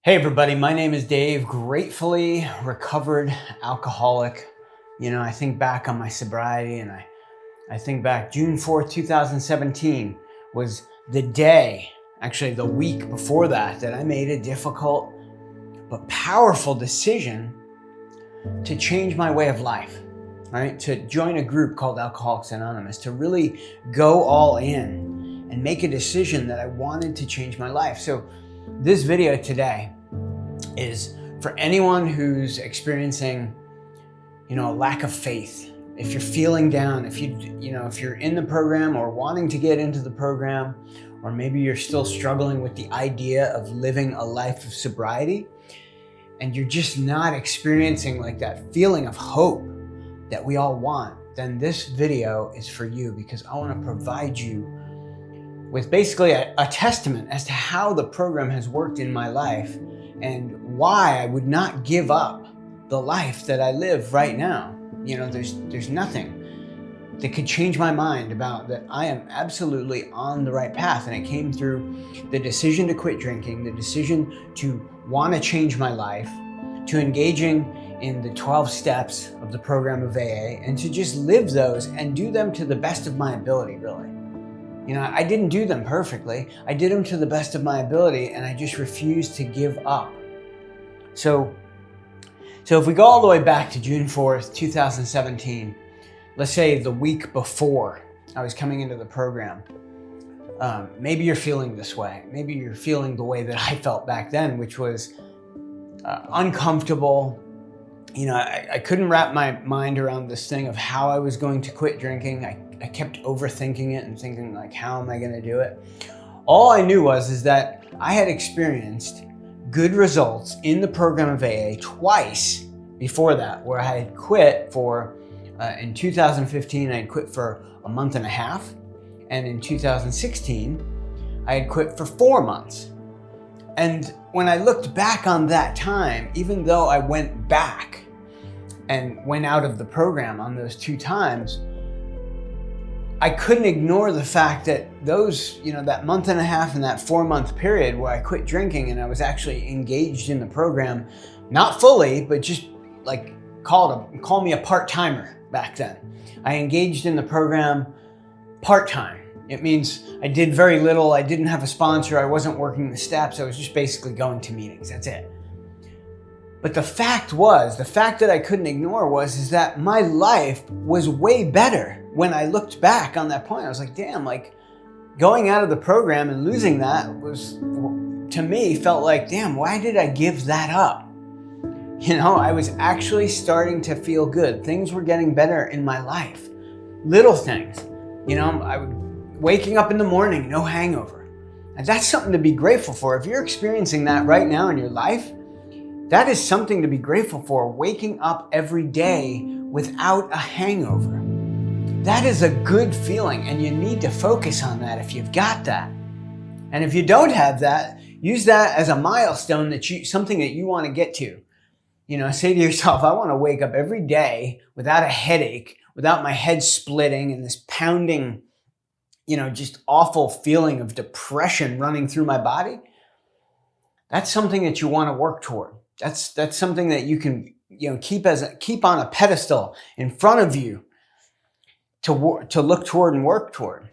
Hey everybody, my name is Dave, gratefully recovered alcoholic. I think back on my sobriety and I think back June 4th, 2017 was the day, actually the week before that I made a difficult but powerful decision to change my way of life, right? To join a group called Alcoholics Anonymous, to really go all in and make a decision that I wanted to change my life. So this video today is for anyone who's experiencing, a lack of faith. If you're feeling down, if you're in the program or wanting to get into the program, or maybe you're still struggling with the idea of living a life of sobriety, and you're just not experiencing like that feeling of hope that we all want, then this video is for you, because I want to provide you with basically a testament as to how the program has worked in my life and why I would not give up the life that I live right now. There's nothing that could change my mind about that. I am absolutely on the right path, and it came through the decision to quit drinking, the decision to want to change my life, to engaging in the 12 steps of the program of AA, and to just live those and do them to the best of my ability, really. I didn't do them perfectly. I did them to the best of my ability, and I just refused to give up. So if we go all the way back to June 4th, 2017, let's say the week before I was coming into the program, maybe you're feeling this way. Maybe you're feeling the way that I felt back then, which was uncomfortable. I couldn't wrap my mind around this thing of how I was going to quit drinking. I kept overthinking it and thinking, like, how am I going to do it? All I knew is that I had experienced good results in the program of AA twice before that, where I had quit for, in 2015, I had quit for a month and a half. And in 2016, I had quit for 4 months. And when I looked back on that time, even though I went back and went out of the program on those 2 times, I couldn't ignore the fact that those, that month and a half and that 4-month period where I quit drinking and I was actually engaged in the program, not fully, but just like call me a part-timer back then. I engaged in the program part-time. It means I did very little. I didn't have a sponsor. I wasn't working the steps. I was just basically going to meetings. That's it. But the fact that I couldn't ignore is that my life was way better. When I looked back on that point, I was like, damn, like going out of the program and losing that was, to me, felt like, damn, why did I give that up? I was actually starting to feel good. Things were getting better in my life. Little things. I would waking up in the morning, no hangover. And that's something to be grateful for. If you're experiencing that right now in your life, that is something to be grateful for. Waking up every day without a hangover. That is a good feeling, and you need to focus on that if you've got that. And if you don't have that, use that as a milestone, something that you want to get to. Say to yourself, I want to wake up every day without a headache, without my head splitting and this pounding, just awful feeling of depression running through my body. That's something that you want to work toward. That's something that you can, keep on a pedestal in front of you to look toward and work toward.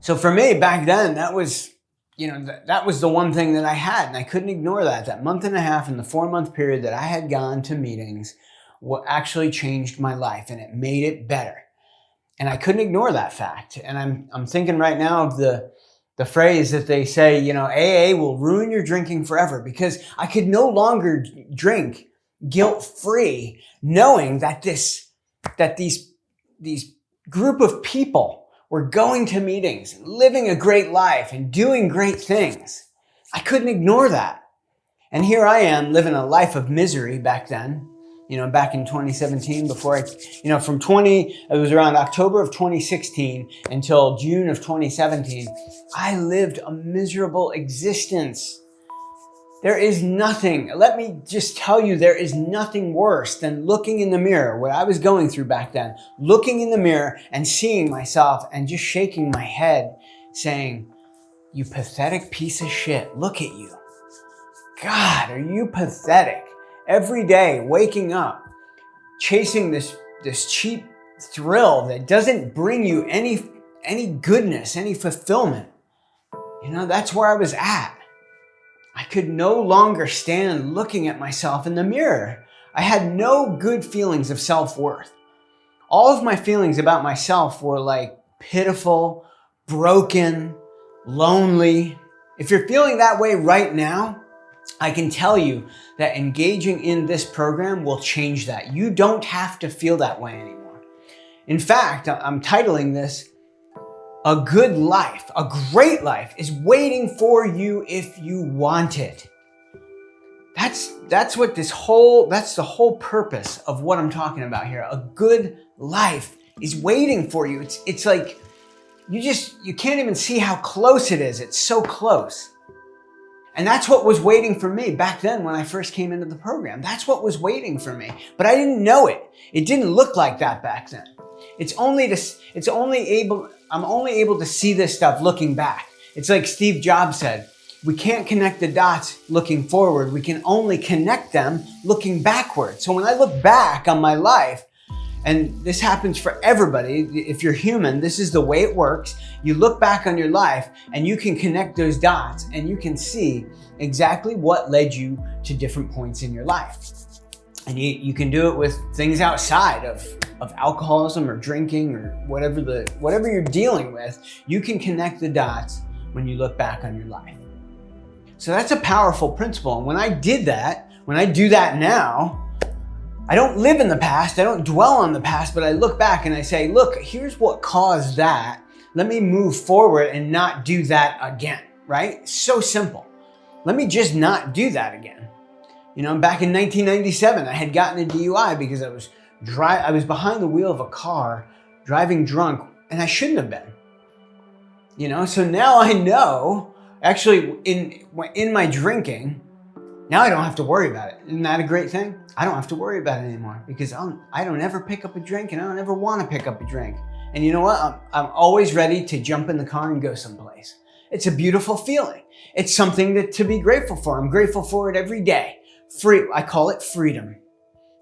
So for me back then, that was, that was the one thing that I had, and I couldn't ignore that. That month and a half and the 4-month period that I had gone to meetings, what actually changed my life, and it made it better. And I couldn't ignore that fact. And I'm thinking right now of the phrase that they say, AA will ruin your drinking forever, because I could no longer drink guilt-free, knowing that these group of people were going to meetings, living a great life and doing great things. I couldn't ignore that. And here I am living a life of misery back then, back in 2017, before it was around October of 2016 until June of 2017, I lived a miserable existence. There is nothing, let me just tell you, there is nothing worse than looking in the mirror, what I was going through back then, looking in the mirror and seeing myself and just shaking my head saying, you pathetic piece of shit, look at you. God, are you pathetic? Every day, waking up, chasing this cheap thrill that doesn't bring you any goodness, any fulfillment. That's where I was at. I could no longer stand looking at myself in the mirror. I had no good feelings of self-worth. All of my feelings about myself were like pitiful, broken, lonely. If you're feeling that way right now, I can tell you that engaging in this program will change that. You don't have to feel that way anymore. In fact, I'm titling this, "A Good Life, a Great Life is waiting for you if you want it." That's the whole purpose of what I'm talking about here. A good life is waiting for you. It's like you can't even see how close it is. It's so close. And that's what was waiting for me back then when I first came into the program. That's what was waiting for me. But I didn't know it. It didn't look like that back then. I'm only able to see this stuff looking back. It's like Steve Jobs said, we can't connect the dots looking forward. We can only connect them looking backward. So when I look back on my life, and this happens for everybody, if you're human, this is the way it works. You look back on your life and you can connect those dots and you can see exactly what led you to different points in your life. And you can do it with things outside of alcoholism or drinking or whatever you're dealing with. You can connect the dots when you look back on your life. So that's a powerful principle. And when I do that now, I don't live in the past, I don't dwell on the past, but I look back and I say, look, here's what caused that. Let me move forward and not do that again, right? So simple. Let me just not do that again. Back in 1997, I had gotten a DUI because I was behind the wheel of a car, driving drunk, and I shouldn't have been. So now I know, actually in my drinking, now I don't have to worry about it. Isn't that a great thing? I don't have to worry about it anymore because I don't ever pick up a drink and I don't ever want to pick up a drink. And you know what? I'm always ready to jump in the car and go someplace. It's a beautiful feeling. It's something to be grateful for. I'm grateful for it every day. I call it freedom,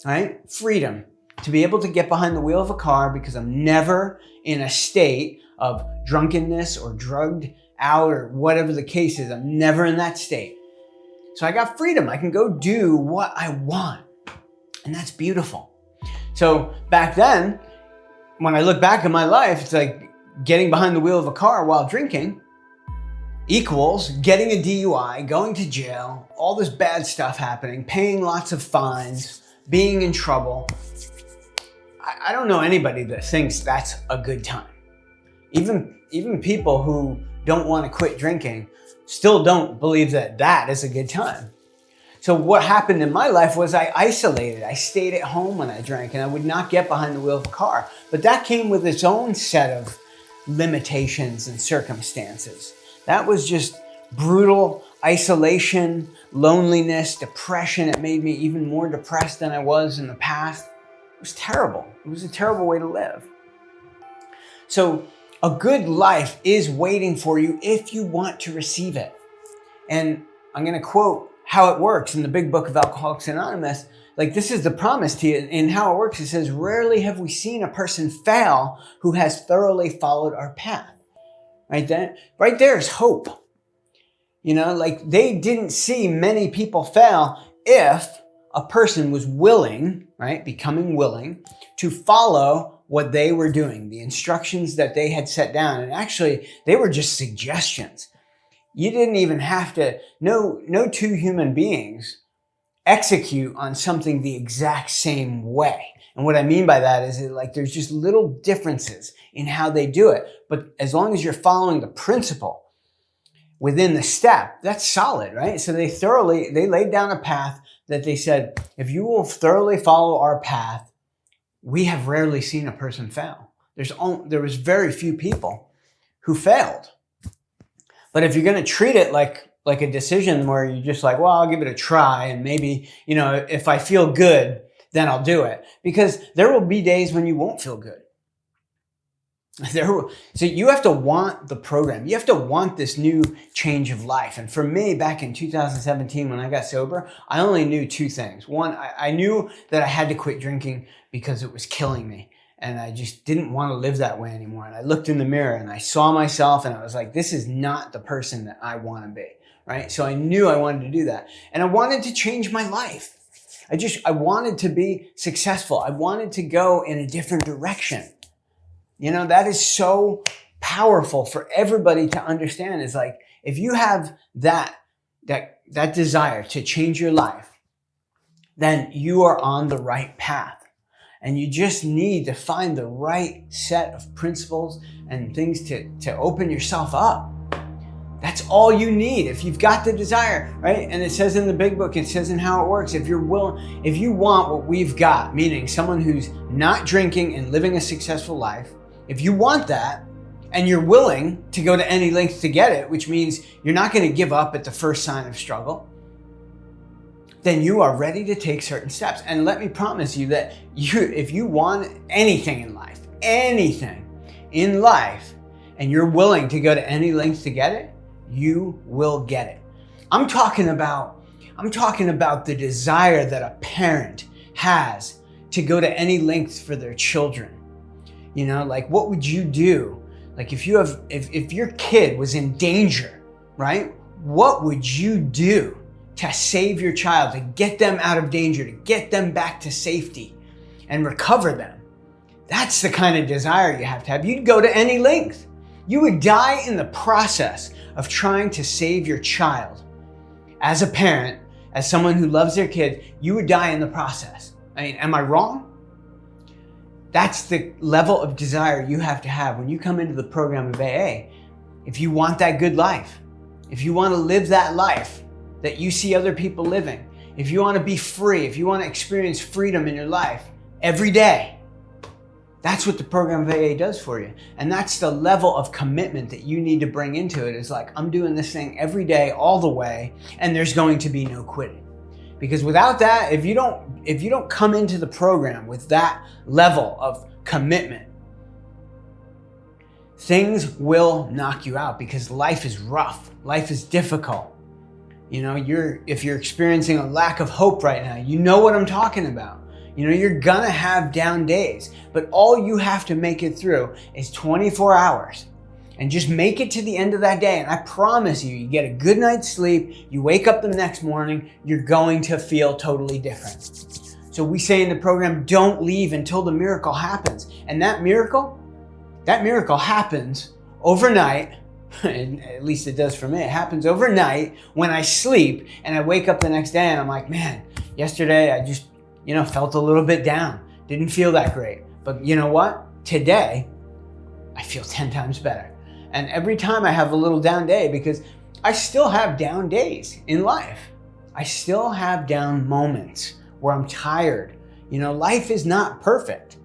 right? Freedom to be able to get behind the wheel of a car because I'm never in a state of drunkenness or drugged out or whatever the case is. I'm never in that state. So I got freedom. I can go do what I want. And that's beautiful. So back then, when I look back at my life, it's like getting behind the wheel of a car while drinking equals getting a DUI, going to jail, all this bad stuff happening, paying lots of fines, being in trouble. I don't know anybody that thinks that's a good time. Even people who don't want to quit drinking still don't believe that is a good time. So what happened in my life was I isolated. I stayed at home when I drank and I would not get behind the wheel of a car. But that came with its own set of limitations and circumstances. That was just brutal isolation, loneliness, depression. It made me even more depressed than I was in the past. It was terrible. It was a terrible way to live. So a good life is waiting for you if you want to receive it. And I'm going to quote how it works in the big book of Alcoholics Anonymous. Like, this is the promise to you. In how it works, it says, rarely have we seen a person fail who has thoroughly followed our path. Right there is hope. Like, they didn't see many people fail if a person was willing, right, becoming willing to follow what they were doing, the instructions that they had set down. And actually, they were just suggestions. You didn't even have to, no two human beings execute on something the exact same way. And what I mean by that is there's just little differences in how they do it. But as long as you're following the principle within the step, that's solid, right? So they laid down a path that they said, if you will thoroughly follow our path, we have rarely seen a person fail. There was very few people who failed. But if you're going to treat it like a decision where you're just like, well, I'll give it a try and maybe, if I feel good, then I'll do it. Because there will be days when you won't feel good. So you have to want the program. You have to want this new change of life. And for me, back in 2017, when I got sober, I only knew two things. One, I knew that I had to quit drinking because it was killing me. And I just didn't want to live that way anymore. And I looked in the mirror and I saw myself and I was like, this is not the person that I want to be, right? So I knew I wanted to do that. And I wanted to change my life. I wanted to be successful. I wanted to go in a different direction. You know, that is so powerful for everybody to understand. Is like, if you have that desire to change your life, then you are on the right path. And you just need to find the right set of principles and things to open yourself up. That's all you need. If you've got the desire, right? And it says in the big book, it says in How It Works, if you want what we've got, meaning someone who's not drinking and living a successful life, if you want that and you're willing to go to any length to get it, which means you're not going to give up at the first sign of struggle, then you are ready to take certain steps. And let me promise you that if you want anything in life, and you're willing to go to any length to get it, you will get it. I'm talking about the desire that a parent has to go to any length for their children. You know, like, what would you do? Like, if your kid was in danger, right? What would you do to save your child, to get them out of danger, to get them back to safety and recover them? That's the kind of desire you have to have. You'd go to any length. You would die in the process of trying to save your child. As a parent, as someone who loves their kid, you would die in the process. I mean, am I wrong? That's the level of desire you have to have when you come into the program of AA. If you want that good life, if you want to live that life that you see other people living, if you want to be free, if you want to experience freedom in your life every day, that's what the program of AA does for you. And that's the level of commitment that you need to bring into it. It's like, I'm doing this thing every day, all the way, and there's going to be no quitting. Because without that, if you don't come into the program with that level of commitment, things will knock you out, because life is rough. Life is difficult. You know, if you're experiencing a lack of hope right now, you know what I'm talking about. You know, you're gonna have down days, but all you have to make it through is 24 hours. And just make it to the end of that day. And I promise you, you get a good night's sleep, you wake up the next morning, you're going to feel totally different. So we say in the program, don't leave until the miracle happens. And that miracle happens overnight. And at least it does for me. It happens overnight when I sleep and I wake up the next day and I'm like, man, yesterday I just, felt a little bit down. Didn't feel that great. But you know what? Today, I feel 10 times better. And every time I have a little down day, because I still have down days in life. I still have down moments where I'm tired. Life is not perfect,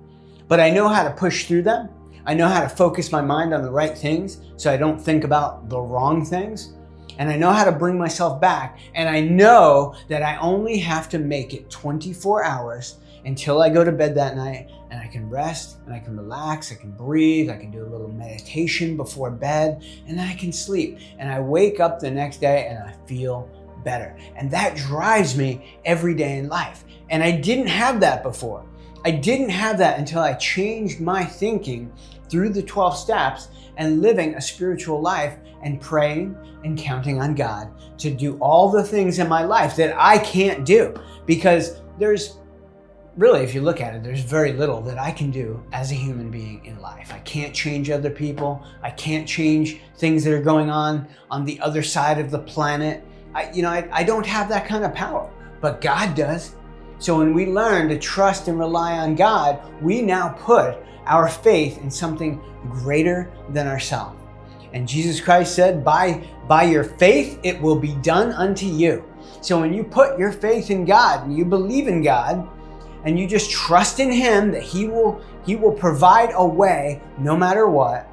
but I know how to push through them. I know how to focus my mind on the right things so I don't think about the wrong things. And I know how to bring myself back. And I know that I only have to make it 24 hours until I go to bed that night, and I can rest and I can relax, I can breathe, I can do a little meditation before bed, and then I can sleep. And I wake up the next day and I feel better. And that drives me every day in life. And I didn't have that before. I didn't have that until I changed my thinking through the 12 steps and living a spiritual life and praying and counting on God to do all the things in my life that I can't do. Because really, if you look at it, there's very little that I can do as a human being in life. I can't change other people. I can't change things that are going on the other side of the planet. I don't have that kind of power, but God does. So when we learn to trust and rely on God, we now put our faith in something greater than ourselves. And Jesus Christ said, by your faith, it will be done unto you. So when you put your faith in God and you believe in God and you just trust in Him that He will provide a way no matter what,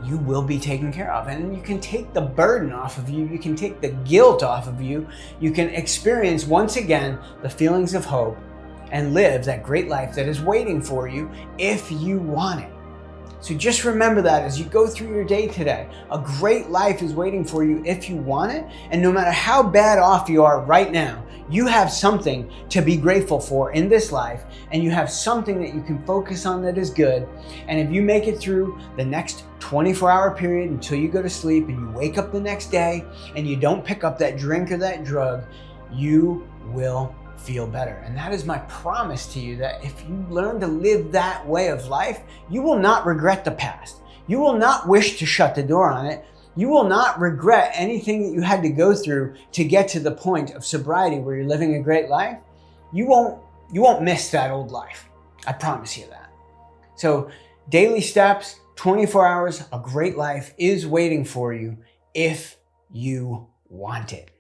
you will be taken care of. And you can take the burden off of you. You can take the guilt off of you. You can experience once again the feelings of hope and live that great life that is waiting for you if you want it. So just remember that as you go through your day today. A great life is waiting for you if you want it. And no matter how bad off you are right now, you have something to be grateful for in this life, and you have something that you can focus on that is good. And if you make it through the next 24-hour period until you go to sleep and you wake up the next day and you don't pick up that drink or that drug, you will feel better. And that is my promise to you, that if you learn to live that way of life, you will not regret the past. You will not wish to shut the door on it. You will not regret anything that you had to go through to get to the point of sobriety where you're living a great life. You won't miss that old life. I promise you that. So daily steps, 24 hours, a great life is waiting for you if you want it.